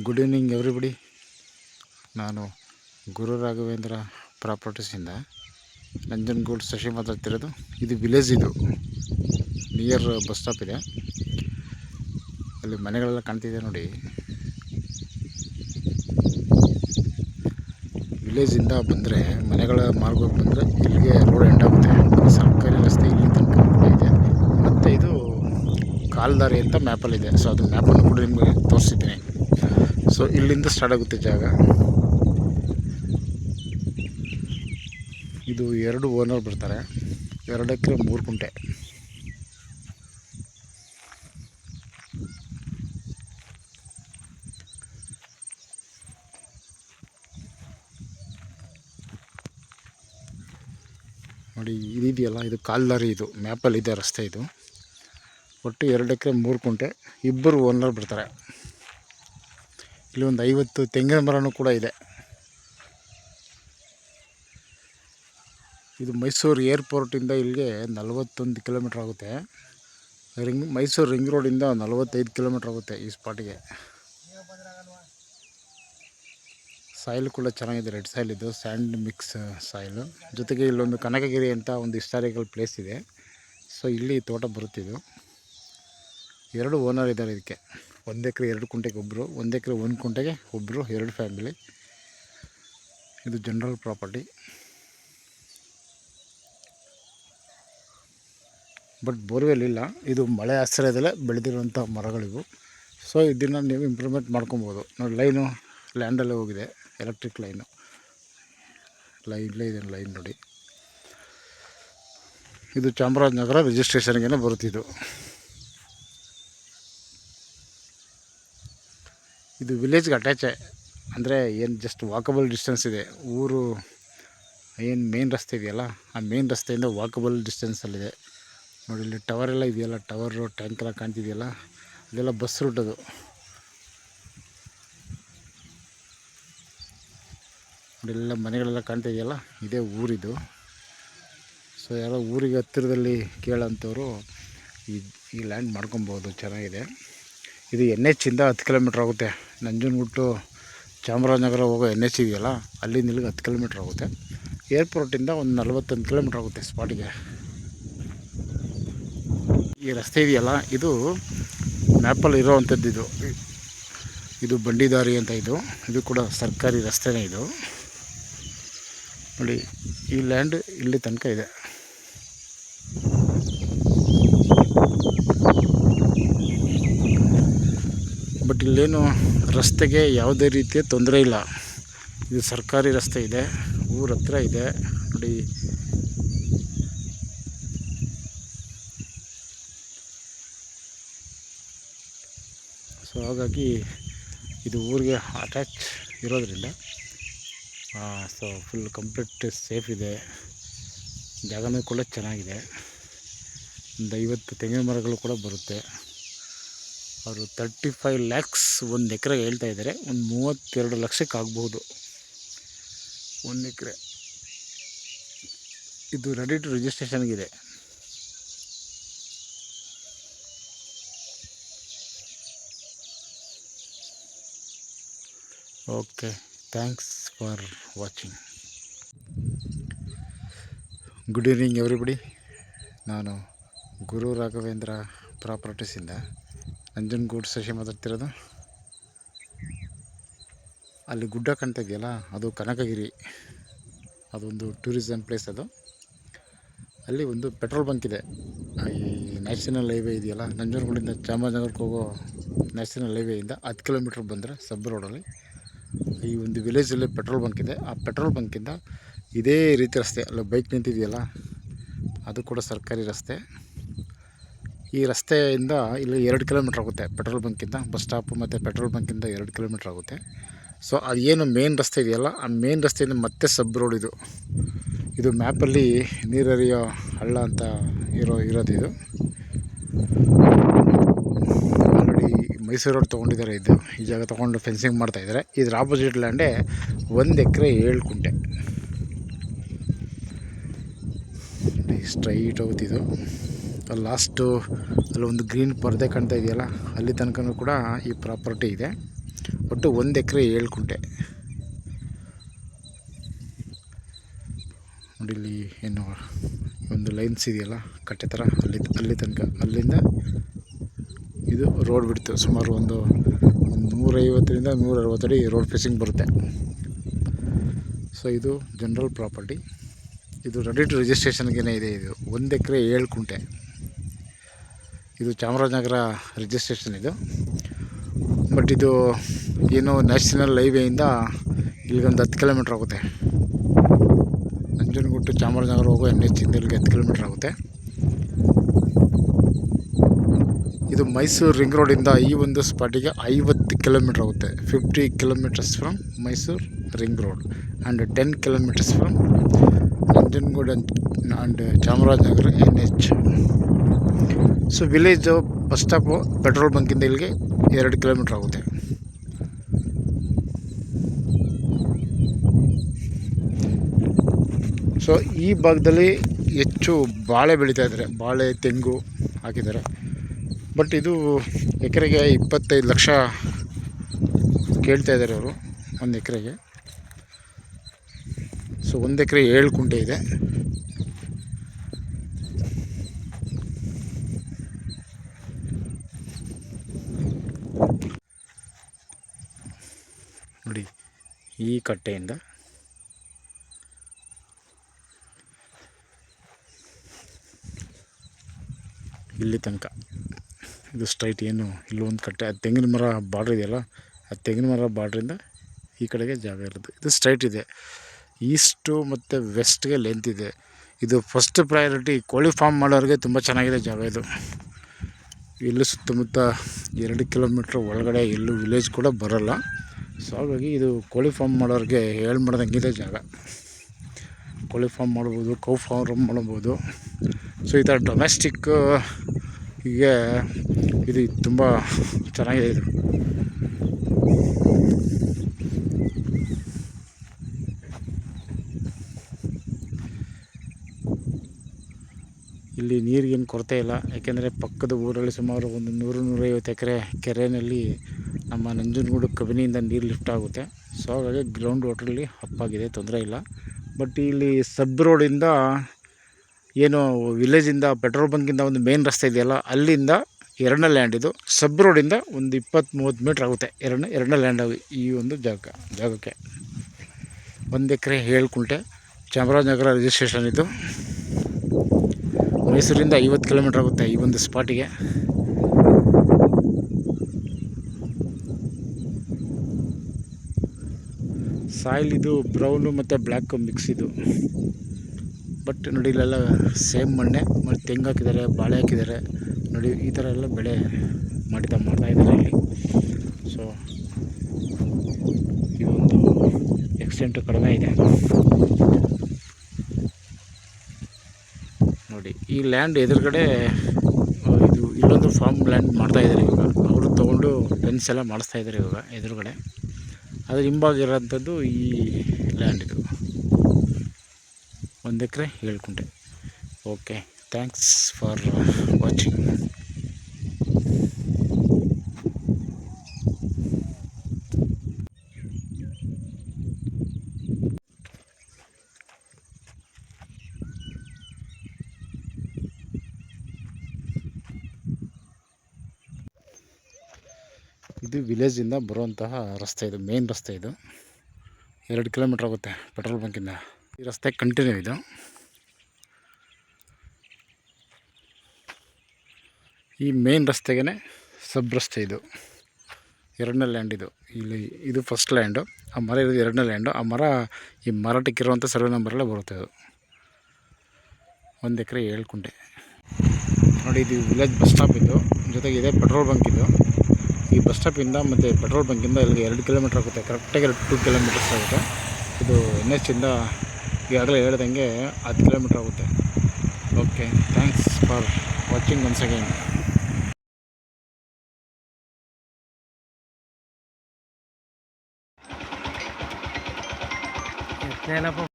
Good evening everybody. ನಾನು ಗುರು ರಾಘವೇಂದ್ರ ಪ್ರಾಪರ್ಟೀಸಿಂದ ನಂಜನಗೂಡು ಶಶಿ ಮಾತಾಡ್ತಿರೋದು. ಇದು ವಿಲೇಜ್, ಇದು ನಿಯರ್ ಬಸ್ ಸ್ಟಾಪ್ ಇದೆ. ಅಲ್ಲಿ ಮನೆಗಳೆಲ್ಲ ಕಾಣ್ತಿದೆ ನೋಡಿ. ವಿಲೇಜಿಂದ ಬಂದರೆ ಮನೆಗಳ ಮಾರ್ಗಕ್ಕೆ ಬಂದರೆ ಇಲ್ಲಿಗೆ ರೋಡ್ ಎಂಡ್ ಆಗುತ್ತೆ. ಸರ್ಕಾರಿ ರಸ್ತೆ ಇಲ್ಲಿ ತನಕ ಇದೆ. ಮತ್ತು ಇದು ಕಾಲ್ದಾರಿ ಅಂತ ಮ್ಯಾಪಲ್ಲಿದೆ. ಸೊ ಅದು ಮ್ಯಾಪನ್ನು ಕೂಡ ನಿಮಗೆ ತೋರಿಸಿದ್ದೀನಿ. ಸೊ ಇಲ್ಲಿಂದ ಸ್ಟಾರ್ಟ್ ಆಗುತ್ತೆ ಜಾಗ. ಇದು 2 ಓನರ್ ಬರ್ತಾರೆ. 2 ಎಕರೆ 3 ಕುಂಟೆ. ನೋಡಿ, ಇದೆಯಲ್ಲ, ಇದು ಕಾಲ್ದಾರಿ. ಇದು ಮ್ಯಾಪಲ್ಲಿದೆ ರಸ್ತೆ. ಇದು ಒಟ್ಟು 2 ಎಕರೆ 3 ಕುಂಟೆ. 2 ಓನರ್ ಬರ್ತಾರೆ. ಇಲ್ಲಿ ಒಂದು 50 ತೆಂಗಿನ ಮರನೂ ಕೂಡ ಇದೆ. ಇದು ಮೈಸೂರು ಏರ್ಪೋರ್ಟಿಂದ ಇಲ್ಲಿಗೆ 41 ಕಿಲೋಮೀಟ್ರ್ ಆಗುತ್ತೆ. ಮೈಸೂರು ರಿಂಗ್ ರೋಡಿಂದ 45 ಕಿಲೋಮೀಟ್ರ್ ಆಗುತ್ತೆ ಈ ಸ್ಪಾಟಿಗೆ. ಸಾಯಿಲ್ ಕೂಡ ಚೆನ್ನಾಗಿದೆ, ರೆಡ್ ಸಾಯಿಲ್. ಇದು ಸ್ಯಾಂಡ್ ಮಿಕ್ಸ್ ಸಾಯಿಲು. ಜೊತೆಗೆ ಇಲ್ಲೊಂದು ಕನಕಗಿರಿ ಅಂತ ಒಂದು ಹಿಸ್ಟಾರಿಕಲ್ ಪ್ಲೇಸ್ ಇದೆ. ಸೊ ಇಲ್ಲಿ ತೋಟ ಬರುತ್ತಿದ್ದು. 2 ಓನರ್ ಇದ್ದಾರೆ ಇದಕ್ಕೆ. 1 ಎಕರೆ 2 ಕುಂಟೆಗೆ ಒಬ್ಬರು, 1 ಎಕರೆ 1 ಕುಂಟೆಗೆ ಒಬ್ಬರು, 2 ಫ್ಯಾಮಿಲಿ. ಇದು ಜನರಲ್ ಪ್ರಾಪರ್ಟಿ. ಬಟ್ ಬೋರ್ವೆಲ್ ಇಲ್ಲ. ಇದು ಮಳೆ ಆಶ್ರಯದಲ್ಲೇ ಬೆಳೆದಿರುವಂಥ ಮರಗಳಿವು. ಸೊ ಇದನ್ನು ನೀವು ಇಂಪ್ರೂವ್ಮೆಂಟ್ ಮಾಡ್ಕೊಬೋದು. ನೋಡಿ, ಲೈನು ಲ್ಯಾಂಡಲ್ಲೇ ಹೋಗಿದೆ, ಎಲೆಕ್ಟ್ರಿಕ್ ಲೈನು. ಇಲ್ಲೇ ಇದೆ ಲೈನ್ ನೋಡಿ. ಇದು ಚಾಮರಾಜನಗರ ರಿಜಿಸ್ಟ್ರೇಷನ್ಗೆ ಬರುತ್ತಿದ್ದು. ಇದು ವಿಲೇಜ್ಗೆ ಅಟ್ಯಾಚೆ, ಅಂದರೆ ಏನು ಜಸ್ಟ್ ವಾಕಬಲ್ ಡಿಸ್ಟೆನ್ಸ್ ಇದೆ. ಊರು ಏನು ಮೇನ್ ರಸ್ತೆ ಇದೆಯಲ್ಲ, ಆ ಮೇನ್ ರಸ್ತೆಯಿಂದ ವಾಕಬಲ್ ಡಿಸ್ಟೆನ್ಸಲ್ಲಿದೆ. ನೋಡಿ, ಇಲ್ಲಿ ಟವರ್ ಎಲ್ಲ ಇದೆಯಲ್ಲ, ಟವರು ಟ್ಯಾಂಕ್ ಎಲ್ಲ ಕಾಣ್ತಿದೆಯಲ್ಲ, ಇದೆಲ್ಲ ಬಸ್ ರೂಟ್. ಅದು ಎಲ್ಲ ಮನೆಗಳೆಲ್ಲ ಕಾಣ್ತಿದೆಯಲ್ಲ, ಇದೇ ಊರಿದು. ಸೊ ಯಾರೋ ಊರಿಗೆ ಹತ್ತಿರದಲ್ಲಿ ಕೇಳೋಂಥವ್ರು ಈ ಲ್ಯಾಂಡ್ ಮಾಡ್ಕೊಬೋದು, ಚೆನ್ನಾಗಿದೆ. ಇದು NH ಇಂದ 10 ಕಿಲೋಮೀಟ್ರ್ ಆಗುತ್ತೆ. ನಂಜನಗೂಡು ಚಾಮರಾಜನಗರ ಹೋಗೋ NH ಇದೆಯಲ್ಲ, ಅಲ್ಲಿಂದ ಇಲ್ಲಿಗೆ 10 ಕಿಲೋಮೀಟ್ರ್ ಆಗುತ್ತೆ. ಏರ್ಪೋರ್ಟಿಂದ ಒಂದು 41 ಕಿಲೋಮೀಟ್ರ್ ಆಗುತ್ತೆ ಸ್ಪಾಟಿಗೆ. ಈ ರಸ್ತೆ ಇದೆಯಲ್ಲ, ಇದು ಮ್ಯಾಪಲ್ಲಿ ಇರೋವಂಥದ್ದು. ಇದು ಬಂಡಿದಾರಿ ಅಂತ. ಇದು ಕೂಡ ಸರ್ಕಾರಿ ರಸ್ತೆನೇ. ಇದು ನೋಡಿ, ಈ ಲ್ಯಾಂಡ್ ಇಲ್ಲಿ ತನಕ ಇದೆ. ಬಟ್ ಇಲ್ಲೇನು ರಸ್ತೆಗೆ ಯಾವುದೇ ರೀತಿಯ ತೊಂದರೆ ಇಲ್ಲ. ಇದು ಸರ್ಕಾರಿ ರಸ್ತೆ ಇದೆ, ಊರ ಹತ್ರ ಇದೆ ನೋಡಿ. ಸೊ ಹಾಗಾಗಿ ಇದು ಊರಿಗೆ ಅಟ್ಯಾಚ್ ಇರೋದ್ರಿಂದ ಸೊ ಫುಲ್ ಕಂಪ್ಲೀಟ್ ಸೇಫ್ ಇದೆ. ಜಾಗನೂ ಕೂಡ ಚೆನ್ನಾಗಿದೆ. ಒಂದು 50 ತೆಂಗಿನ ಮರಗಳು ಕೂಡ ಬರುತ್ತೆ. ಅವರು 35 lakhs 1 ಎಕರೆಗೆ ಹೇಳ್ತಾ ಇದ್ದಾರೆ. ಒಂದು 32 ಲಕ್ಷಕ್ಕೆ ಆಗ್ಬೋದು 1 ಎಕರೆ. ಇದು ರೆಡಿ ಟು ರಿಜಿಸ್ಟ್ರೇಷನ್ಗಿದೆ. Okay, thanks for watching. Good evening everybody. ನಾನು ಗುರು ರಾಘವೇಂದ್ರ ಪ್ರಾಪರ್ಟೀಸಿಂದ ನಂಜನಗೂಡು ಶಶಿ ಮಾತಾಡ್ತಿರೋದು. ಅಲ್ಲಿ ಗುಡ್ಡ ಕಾಣ್ತಾ ಇದೆಯಲ್ಲ, ಅದು ಕನಕಗಿರಿ. ಅದೊಂದು ಟೂರಿಸಮ್ ಪ್ಲೇಸ್. ಅದು ಅಲ್ಲಿ ಒಂದು ಪೆಟ್ರೋಲ್ ಬಂಕ್ ಇದೆ. ಈ ನ್ಯಾಷನಲ್ ಹೈವೇ ಇದೆಯಲ್ಲ, ನಂಜನಗೂಡಿಂದ ಚಾಮರಾಜನಗರಕ್ಕೆ ಹೋಗೋ ನ್ಯಾಷನಲ್ ಹೈವೇಯಿಂದ 10 ಕಿಲೋಮೀಟ್ರ್ ಬಂದರೆ ಸಬ್ ರೋಡಲ್ಲಿ ಈ ಒಂದು ವಿಲೇಜಲ್ಲಿ ಪೆಟ್ರೋಲ್ ಬಂಕ್ ಇದೆ. ಆ ಪೆಟ್ರೋಲ್ ಬಂಕಿಂದ ಇದೇ ರೀತಿ ರಸ್ತೆ, ಅಲ್ಲ ಬೈಕ್ ನಿಂತಿದೆಯಲ್ಲ, ಅದು ಕೂಡ ಸರ್ಕಾರಿ ರಸ್ತೆ. ಈ ರಸ್ತೆಯಿಂದ ಇಲ್ಲಿ 2 ಕಿಲೋಮೀಟ್ರ್ ಆಗುತ್ತೆ. ಪೆಟ್ರೋಲ್ ಬಂಕಿಂದ ಬಸ್ ಸ್ಟಾಪು ಮತ್ತು ಪೆಟ್ರೋಲ್ ಬಂಕಿಂದ 2 ಕಿಲೋಮೀಟ್ರ್ ಆಗುತ್ತೆ. ಸೊ ಅದೇನು ಮೇನ್ ರಸ್ತೆ ಇದೆಯಲ್ಲ, ಆ ಮೇನ್ ರಸ್ತೆಯಿಂದ ಮತ್ತೆ ಸಬ್ ರೋಡ್. ಇದು ಮ್ಯಾಪಲ್ಲಿ ನೀರರಿಯೋ ಹಳ್ಳ ಅಂತ ಇರೋದು. ಇದು ಆಲ್ರೆಡಿ ಮೈಸೂರು ರೋಡ್ ತೊಗೊಂಡಿದ್ದಾರೆ. ಈ ಜಾಗ ತೊಗೊಂಡು ಫೆನ್ಸಿಂಗ್ ಮಾಡ್ತಾಯಿದ್ದಾರೆ. ಇದ್ರ ಆಪೋಸಿಟ್ ಲ್ಯಾಂಡೇ 1 ಎಕರೆ 7 ಕುಂಟೆ. ಸ್ಟ್ರೈಟ್ ಹೋಗುತ್ತಿದ್ದು ಲಾಸ್ಟು ಅಲ್ಲೊಂದು ಗ್ರೀನ್ ಪರದೆ ಕಾಣ್ತಾ ಇದೆಯಲ್ಲ, ಅಲ್ಲಿ ತನಕ ಕೂಡ ಈ ಪ್ರಾಪರ್ಟಿ ಇದೆ. ಒಟ್ಟು 1 ಎಕರೆ 7 ಕುಂಟೆ. ನೋಡಿ ಇಲ್ಲಿ ಏನು ಒಂದು ಲೈನ್ಸ್ ಇದೆಯಲ್ಲ ಕಟ್ಟೆ ಥರ, ಅಲ್ಲಿ ತನಕ, ಅಲ್ಲಿಂದ ಇದು ರೋಡ್ ಬಿಡ್ತು. ಸುಮಾರು ಒಂದು 150ರಿಂದ 160 ಅಡಿ ರೋಡ್ ಫೇಸಿಂಗ್ ಬರುತ್ತೆ. ಸೊ ಇದು ಜನರಲ್ ಪ್ರಾಪರ್ಟಿ. ಇದು ರೆಡಿ ಟು ರಿಜಿಸ್ಟ್ರೇಷನ್ಗೇ ಇದೆ. ಇದು 1 ಎಕರೆ 7 ಕುಂಟೆ. ಇದು ಚಾಮರಾಜನಗರ ರಿಜಿಸ್ಟ್ರೇಷನ್ ಇದು. ಬಟ್ ಇದು ಏನು ನ್ಯಾಷನಲ್ ಹೈವೇಯಿಂದ ಇಲ್ಲಿಗೊಂದು 10 ಕಿಲೋಮೀಟ್ರ್ ಆಗುತ್ತೆ. ನಂಜನಗೂಡು ಚಾಮರಾಜನಗರ ಹೋಗೋ NH ಇಂದ ಇಲ್ಲಿಗೆ 10 ಕಿಲೋಮೀಟ್ರ್ ಆಗುತ್ತೆ. ಇದು ಮೈಸೂರು ರಿಂಗ್ ರೋಡಿಂದ ಈ ಒಂದು ಸ್ಪಾಟಿಗೆ 50 ಕಿಲೋಮೀಟ್ರ್ ಆಗುತ್ತೆ. 50 kilometres from Mysuru ring road and 10 kilometres from Nanjangud and Chamarajanagar NH. So village bus stop petrol ಬಂಕಿಂದ ಇಲ್ಲಿಗೆ 2 ಕಿಲೋಮೀಟ್ರ್ ಆಗುತ್ತೆ. ಸೊ ಈ ಭಾಗದಲ್ಲಿ ಹೆಚ್ಚು ಬಾಳೆ ಬೆಳೀತಾ ಇದ್ದಾರೆ. ಬಾಳೆ, ತೆಂಗು ಹಾಕಿದ್ದಾರೆ. ಬಟ್ ಇದು ಎಕರೆಗೆ 25 ಲಕ್ಷ ಕೇಳ್ತಾ ಇದ್ದಾರೆ ಅವರು, 1 ಎಕರೆಗೆ. ಸೊ 1 ಎಕರೆ 7 ಕುಂಟೆ ಇದೆ. ನೋಡಿ ಈ ಕಟ್ಟೆಯಿಂದ ಇಲ್ಲಿ ತನಕ ಇದು ಸ್ಟ್ರೈಟ್. ಏನು ಇಲ್ಲೊಂದು ಕಟ್ಟೆ, ಅದು ತೆಂಗಿನ ಮರ ಬಾರ್ಡ್ರ್ ಇದೆಯಲ್ಲ, ಆ ತೆಂಗಿನ ಮರ ಬಾರ್ಡ್ರಿಂದ ಈ ಕಡೆಗೆ ಜಾಗ ಇರೋದು. ಇದು ಸ್ಟ್ರೈಟ್ ಇದೆ. ಈಸ್ಟು ಮತ್ತು ವೆಸ್ಟ್ಗೆ ಲೆಂತ್ ಇದೆ. ಇದು ಫಸ್ಟ್ ಪ್ರಯಾರಿಟಿ ಕೋಳಿ ಫಾರ್ಮ್ ಮಾಡೋರಿಗೆ ತುಂಬ ಚೆನ್ನಾಗಿದೆ ಜಾಗ ಇದು. ಇಲ್ಲೂ ಸುತ್ತಮುತ್ತ 2 ಕಿಲೋಮೀಟ್ರ್ ಒಳಗಡೆ ಎಲ್ಲೂ ವಿಲೇಜ್ ಕೂಡ ಬರೋಲ್ಲ. ಸೊ ಹಾಗಾಗಿ ಇದು ಕೋಳಿ ಫಾರ್ಮ್ ಮಾಡೋರಿಗೆ ಹೇಳಿ ಮಾಡ್ದಂಗಿದೆ ಜಾಗ. ಕೋಳಿ ಫಾರ್ಮ್ ಮಾಡ್ಬೋದು, ಕೌ ಫಾರ್ಮ್ ಮಾಡ್ಬೋದು. ಸೊ ಈ ಥರ ಡೊಮೆಸ್ಟಿಕ್ ಹೀಗೆ ಇದು ತುಂಬ ಚೆನ್ನಾಗಿದೆ ಇದು. ಇಲ್ಲಿ ನೀರಿಗೇನು ಕೊರತೆ ಇಲ್ಲ. ಯಾಕೆಂದರೆ ಪಕ್ಕದ ಊರಲ್ಲಿ ಸುಮಾರು ಒಂದು 100-150 ಎಕರೆ ಕೆರೆಯಲ್ಲಿ ನಮ್ಮ ನಂಜನಗೂಡು ಕಬಿನಿಯಿಂದ ನೀರು ಲಿಫ್ಟ್ ಆಗುತ್ತೆ. ಸೊ ಹಾಗಾಗಿ ಗ್ರೌಂಡ್ ವಾಟ್ರಲ್ಲಿ ಅಪ್ಪಾಗಿದೆ, ತೊಂದರೆ ಇಲ್ಲ. ಬಟ್ ಇಲ್ಲಿ ಸಬ್ ರೋಡಿಂದ ಏನು ವಿಲೇಜಿಂದ ಪೆಟ್ರೋಲ್ ಬಂಕಿಂದ ಒಂದು ಮೇನ್ ರಸ್ತೆ ಇದೆಯಲ್ಲ, ಅಲ್ಲಿಂದ 2ನೇ ಲ್ಯಾಂಡ್ ಇದು. ಸಬ್ ರೋಡಿಂದ ಒಂದು 20-30 ಮೀಟ್ರ್ ಆಗುತ್ತೆ ಎರಡನೇ ಲ್ಯಾಂಡ್ ಈ ಒಂದು ಜಾಗಕ್ಕೆ. 1 ಎಕರೆ 7 ಕುಂಟೆ, ಚಾಮರಾಜನಗರ ರಿಜಿಸ್ಟ್ರೇಷನ್ ಇದು. ಮೈಸೂರಿಂದ 50 ಕಿಲೋಮೀಟ್ರ್ ಆಗುತ್ತೆ ಈ ಒಂದು ಸ್ಪಾಟಿಗೆ. ಸಾಯಿಲ್ ಇದು ಬ್ರೌನು ಮತ್ತು ಬ್ಲ್ಯಾಕ್ ಮಿಕ್ಸ್ ಇದು. ಬಟ್ ನೋಡಿ ಇಲ್ಲೆಲ್ಲ ಸೇಮ್ ಮಣ್ಣೆ. ಮತ್ತು ತೆಂಗು ಹಾಕಿದ್ದಾರೆ, ಬಾಳೆ ಹಾಕಿದ್ದಾರೆ. ನೋಡಿ ಈ ಥರ ಎಲ್ಲ ಬೆಳೆ ಮಾಡ್ತಾಯಿದ್ದಾರೆ ಇಲ್ಲಿ. ಸೊ ಇದೊಂದು ಎಕ್ಸ್ಟೆಂಟು ಕಡಿಮೆ ಇದೆ. ನೋಡಿ ಈ ಲ್ಯಾಂಡ್ ಎದುರುಗಡೆ ಇದು ಇಲ್ಲೊಂದು ಫಾರ್ಮ್ ಲ್ಯಾಂಡ್ ಮಾಡ್ತಾಯಿದ್ದಾರೆ ಇವಾಗ. ಅವರು ತೊಗೊಂಡು ಫೆನ್ಸ್ ಎಲ್ಲ ಮಾಡಿಸ್ತಾಯಿದ್ದಾರೆ ಇವಾಗ ಎದುರುಗಡೆ. ಅದ್ರ ಹಿಂಭಾಗಿರೋಂಥದ್ದು ಈ ಲ್ಯಾಂಡ್ ಇದು. 1 ಎಕರೆ 7 ಕುಂಟೆ. Okay, thanks for watching. ಇದು ವಿಲೇಜಿಂದ ಬರುವಂತಹ ರಸ್ತೆ. ಇದು ಮೇನ್ ರಸ್ತೆ. ಇದು 2 ಕಿಲೋಮೀಟ್ರ್ ಆಗುತ್ತೆ ಪೆಟ್ರೋಲ್ ಬಂಕಿಂದ. ಈ ರಸ್ತೆ ಕಂಟಿನ್ಯೂ ಇದು. ಈ ಮೇನ್ ರಸ್ತೆಗೆ ಸಬ್ ರಸ್ತೆ ಇದು. 2ನೇ ಲ್ಯಾಂಡ್ ಇದು. ಇಲ್ಲಿ ಇದು ಫಸ್ಟ್ ಲ್ಯಾಂಡು, ಆ ಮರ ಇರೋದು 2ನೇ ಲ್ಯಾಂಡು. ಆ ಮರ ಈ ಮರಾಠಕ್ಕಿರುವಂಥ ಸರ್ವೆ ನಂಬರಲ್ಲೇ ಬರುತ್ತೆ ಅದು. 1 ಎಕರೆ 7 ಕುಂಟೆ. ನೋಡಿ ಇದು ವಿಲೇಜ್ ಬಸ್ ಸ್ಟಾಪ್ ಇದು, ಜೊತೆಗೆ ಇದೆ ಪೆಟ್ರೋಲ್ ಬಂಕ್ ಇದು. ಈ ಬಸ್ ಸ್ಟಾಪಿಂದ ಮತ್ತು ಪೆಟ್ರೋಲ್ ಬಂಕಿಂದ ಇಲ್ಲಿಗೆ 2 ಕಿಲೋಮೀಟ್ರ್ ಆಗುತ್ತೆ. ಕರೆಕ್ಟಾಗಿ 2 ಕಿಲೋಮೀಟರ್ಸ್ ಆಗುತ್ತೆ. ಇದು NH ಇಂದ ಈಗಾಗಲೇ ಹೇಳ್ದಂಗೆ 10 ಕಿಲೋಮೀಟ್ರ್ ಆಗುತ್ತೆ. Okay, thanks for watching once again.